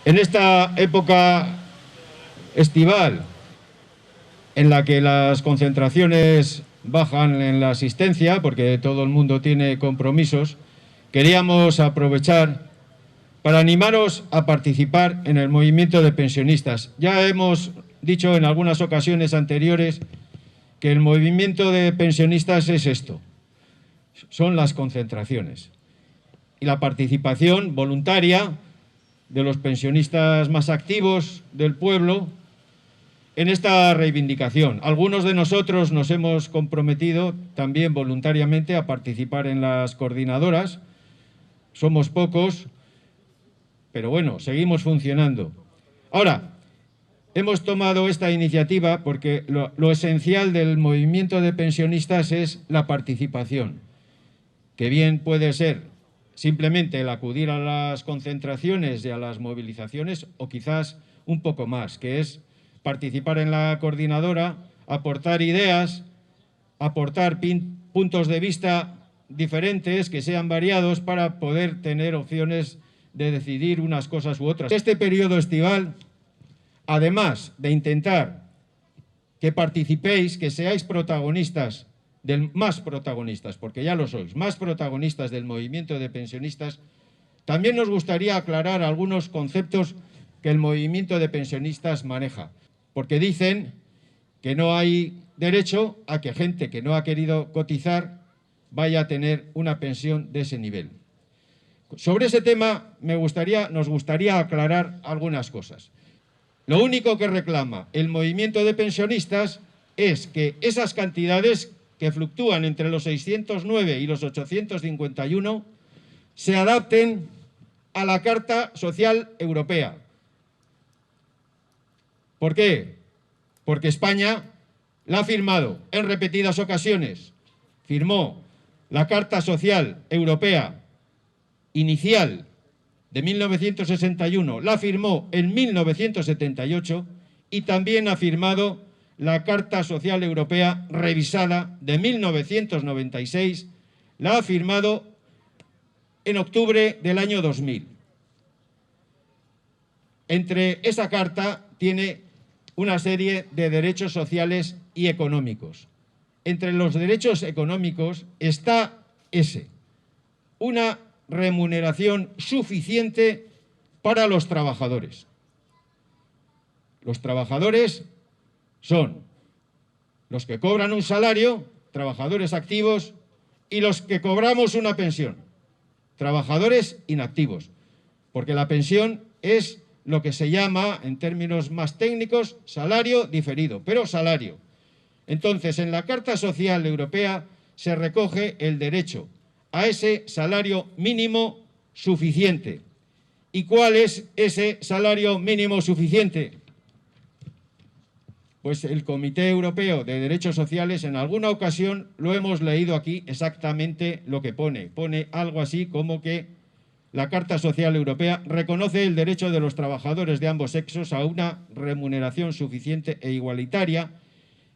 En esta época estival, en la que las concentraciones bajan en la asistencia, porque todo el mundo tiene compromisos, queríamos aprovechar para animaros a participar en el movimiento de pensionistas. Ya hemos dicho en algunas ocasiones anteriores que el movimiento de pensionistas es esto, son las concentraciones y la participación voluntaria de los pensionistas más activos del pueblo en esta reivindicación. Algunos de nosotros nos hemos comprometido también voluntariamente a participar en las coordinadoras. Somos pocos, pero bueno, seguimos funcionando. Ahora, hemos tomado esta iniciativa porque lo esencial del movimiento de pensionistas es la participación, que bien puede ser simplemente el acudir a las concentraciones y a las movilizaciones, o quizás un poco más, que es participar en la coordinadora, aportar ideas, aportar puntos de vista diferentes, que sean variados, para poder tener opciones de decidir unas cosas u otras. Este periodo estival, además de intentar que participéis, que seáis protagonistas, más protagonistas, porque ya lo sois, más protagonistas del movimiento de pensionistas, también nos gustaría aclarar algunos conceptos que el movimiento de pensionistas maneja, porque dicen que no hay derecho a que gente que no ha querido cotizar vaya a tener una pensión de ese nivel. Sobre ese tema nos gustaría aclarar algunas cosas. Lo único que reclama el movimiento de pensionistas es que esas cantidades que fluctúan entre los 609 y los 851 se adapten a la Carta Social Europea. ¿Por qué? Porque España la ha firmado en repetidas ocasiones. Firmó la Carta Social Europea inicial de 1961, la firmó en 1978 y también ha firmado la Carta Social Europea revisada de 1996, la ha firmado en octubre del año 2000. Entre esa carta tiene una serie de derechos sociales y económicos. Entre los derechos económicos está una remuneración suficiente para los trabajadores. Los trabajadores son los que cobran un salario, trabajadores activos, y los que cobramos una pensión, trabajadores inactivos, porque la pensión es lo que se llama, en términos más técnicos, salario diferido, pero salario. Entonces, en la Carta Social Europea se recoge el derecho a ese salario mínimo suficiente. ¿Y cuál es ese salario mínimo suficiente? Pues el Comité Europeo de Derechos Sociales, en alguna ocasión lo hemos leído aquí exactamente lo que pone. Pone algo así como que la Carta Social Europea reconoce el derecho de los trabajadores de ambos sexos a una remuneración suficiente e igualitaria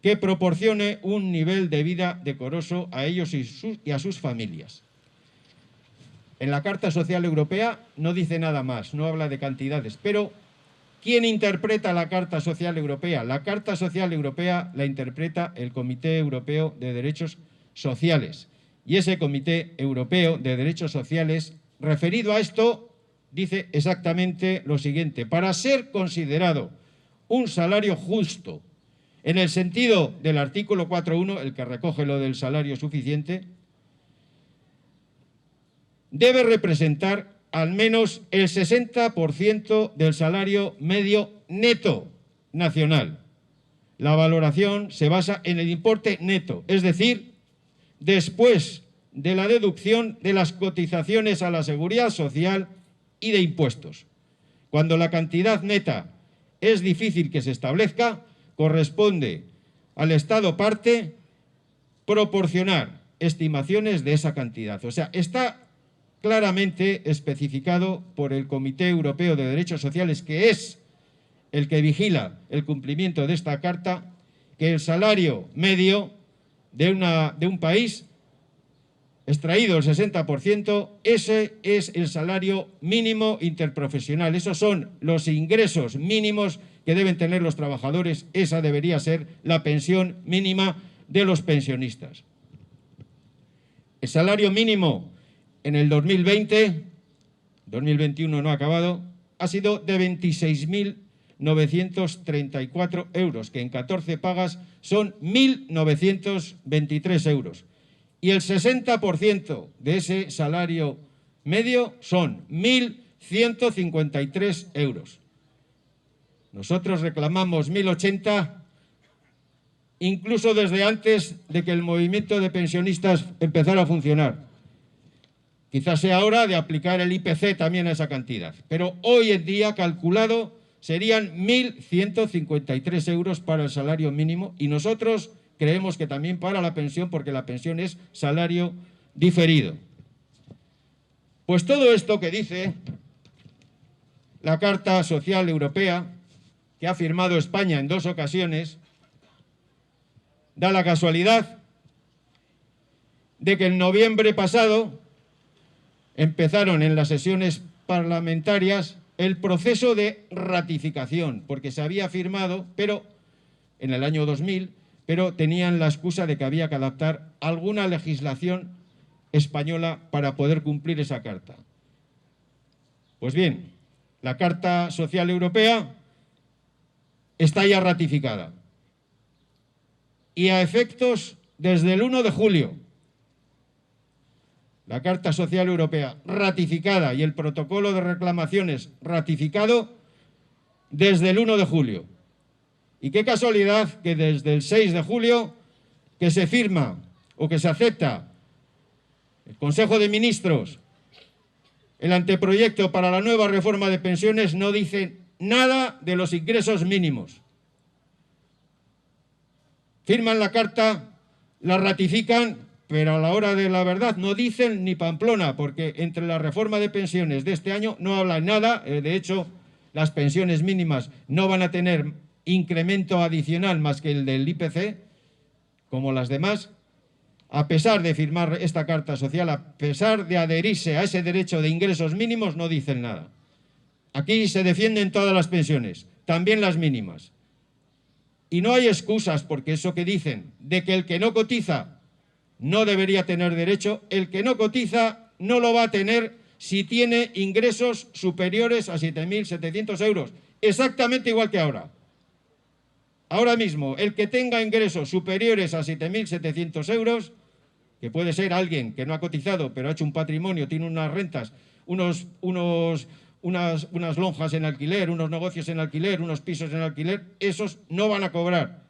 que proporcione un nivel de vida decoroso a ellos y a sus familias. En la Carta Social Europea no dice nada más, no habla de cantidades, pero ¿quién interpreta la Carta Social Europea? La Carta Social Europea la interpreta el Comité Europeo de Derechos Sociales. Y ese Comité Europeo de Derechos Sociales, referido a esto, dice exactamente lo siguiente: para ser considerado un salario justo, en el sentido del artículo 4.1, el que recoge lo del salario suficiente, debe representar al menos el 60% del salario medio neto nacional. La valoración se basa en el importe neto, es decir, después de la deducción de las cotizaciones a la Seguridad Social y de impuestos. Cuando la cantidad neta es difícil que se establezca, corresponde al Estado parte proporcionar estimaciones de esa cantidad. O sea, está claramente especificado por el Comité Europeo de Derechos Sociales, que es el que vigila el cumplimiento de esta carta, que el salario medio de un país extraído el 60%, ese es el salario mínimo interprofesional. Esos son los ingresos mínimos que deben tener los trabajadores. Esa debería ser la pensión mínima de los pensionistas. El salario mínimo en el 2020, 2021 no ha acabado, ha sido de 26.934 euros, que en 14 pagas son 1.923 euros. Y el 60% de ese salario medio son 1.153 euros. Nosotros reclamamos 1.080, incluso desde antes de que el movimiento de pensionistas empezara a funcionar. Quizás sea hora de aplicar el IPC también a esa cantidad, pero hoy en día calculado serían 1.153 euros para el salario mínimo y nosotros creemos que también para la pensión, porque la pensión es salario diferido. Pues todo esto que dice la Carta Social Europea, que ha firmado España en 2 ocasiones, da la casualidad de que en noviembre pasado empezaron en las sesiones parlamentarias el proceso de ratificación, porque se había firmado, pero en el año 2000, pero tenían la excusa de que había que adaptar alguna legislación española para poder cumplir esa carta. Pues bien, la Carta Social Europea está ya ratificada. Y a efectos desde el 1 de julio, la Carta Social Europea ratificada y el protocolo de reclamaciones ratificado desde el 1 de julio. Y qué casualidad que desde el 6 de julio que se firma o que se acepta el Consejo de Ministros el anteproyecto para la nueva reforma de pensiones no dice nada de los ingresos mínimos. Firman la carta, la ratifican, pero a la hora de la verdad no dicen ni Pamplona, porque entre la reforma de pensiones de este año no hablan nada. De hecho, las pensiones mínimas no van a tener incremento adicional más que el del IPC, como las demás. A pesar de firmar esta carta social, a pesar de adherirse a ese derecho de ingresos mínimos, no dicen nada. Aquí se defienden todas las pensiones, también las mínimas. Y no hay excusas, porque eso que dicen de que el que no cotiza no debería tener derecho, el que no cotiza no lo va a tener si tiene ingresos superiores a 7.700 euros, exactamente igual que ahora. Ahora mismo, el que tenga ingresos superiores a 7.700 euros, que puede ser alguien que no ha cotizado, pero ha hecho un patrimonio, tiene unas rentas, unas lonjas en alquiler, unos negocios en alquiler, unos pisos en alquiler, esos no van a cobrar.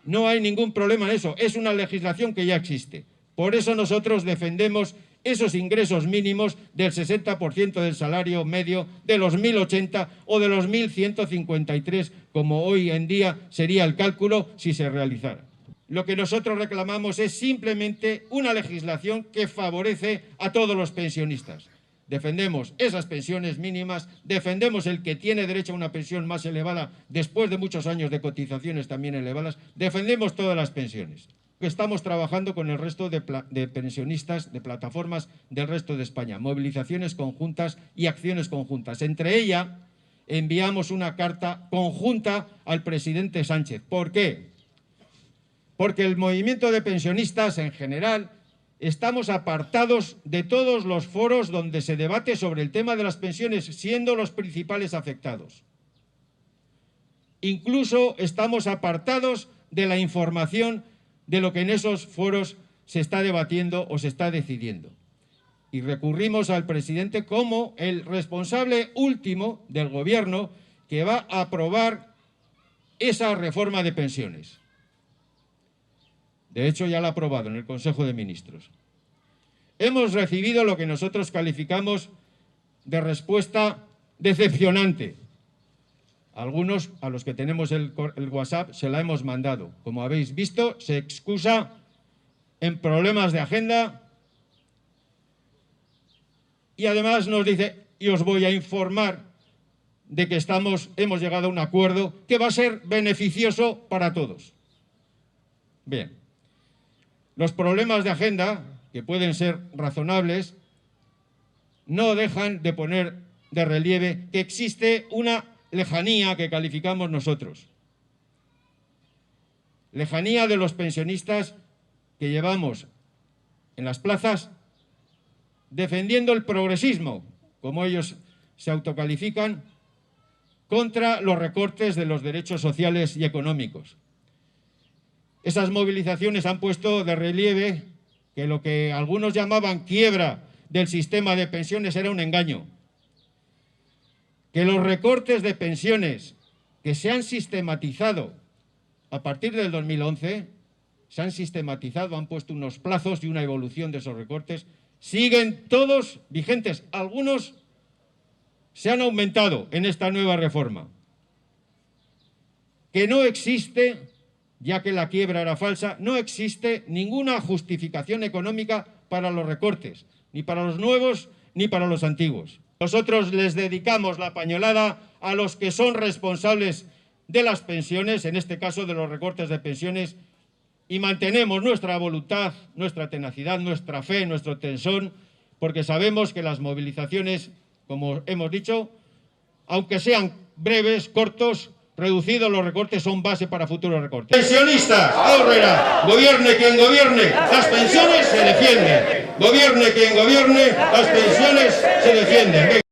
No hay ningún problema en eso, es una legislación que ya existe. Por eso nosotros defendemos esos ingresos mínimos del 60% del salario medio, de los 1.080 o de los 1.153, como hoy en día sería el cálculo si se realizara. Lo que nosotros reclamamos es simplemente una legislación que favorece a todos los pensionistas. Defendemos esas pensiones mínimas, defendemos el que tiene derecho a una pensión más elevada después de muchos años de cotizaciones también elevadas, defendemos todas las pensiones. Estamos trabajando con el resto de pensionistas, de plataformas del resto de España, movilizaciones conjuntas y acciones conjuntas. Entre ellas, enviamos una carta conjunta al presidente Sánchez. ¿Por qué? Porque el movimiento de pensionistas en general estamos apartados de todos los foros donde se debate sobre el tema de las pensiones, siendo los principales afectados. Incluso estamos apartados de la información de lo que en esos foros se está debatiendo o se está decidiendo. Y recurrimos al presidente como el responsable último del gobierno que va a aprobar esa reforma de pensiones. De hecho, ya la ha aprobado en el Consejo de Ministros. Hemos recibido lo que nosotros calificamos de respuesta decepcionante. Algunos a los que tenemos el WhatsApp se la hemos mandado. Como habéis visto, se excusa en problemas de agenda y además nos dice, y os voy a informar de que hemos llegado a un acuerdo que va a ser beneficioso para todos. Bien. Los problemas de agenda, que pueden ser razonables, no dejan de poner de relieve que existe una lejanía que calificamos nosotros. Lejanía de los pensionistas que llevamos en las plazas defendiendo el progresismo, como ellos se autocalifican, contra los recortes de los derechos sociales y económicos. Esas movilizaciones han puesto de relieve que lo que algunos llamaban quiebra del sistema de pensiones era un engaño, que los recortes de pensiones que se han sistematizado a partir del 2011, se han sistematizado, han puesto unos plazos y una evolución de esos recortes, siguen todos vigentes. Algunos se han aumentado en esta nueva reforma. Que no existe, ya que la quiebra era falsa, no existe ninguna justificación económica para los recortes, ni para los nuevos ni para los antiguos. Nosotros les dedicamos la pañolada a los que son responsables de las pensiones, en este caso de los recortes de pensiones, y mantenemos nuestra voluntad, nuestra tenacidad, nuestra fe, nuestro tesón, porque sabemos que las movilizaciones, como hemos dicho, aunque sean breves, cortos, reducidos los recortes, son base para futuros recortes. Pensionistas, ahorrera, gobierne quien gobierne, las pensiones se defienden. Gobierne quien gobierne, las pensiones se defienden.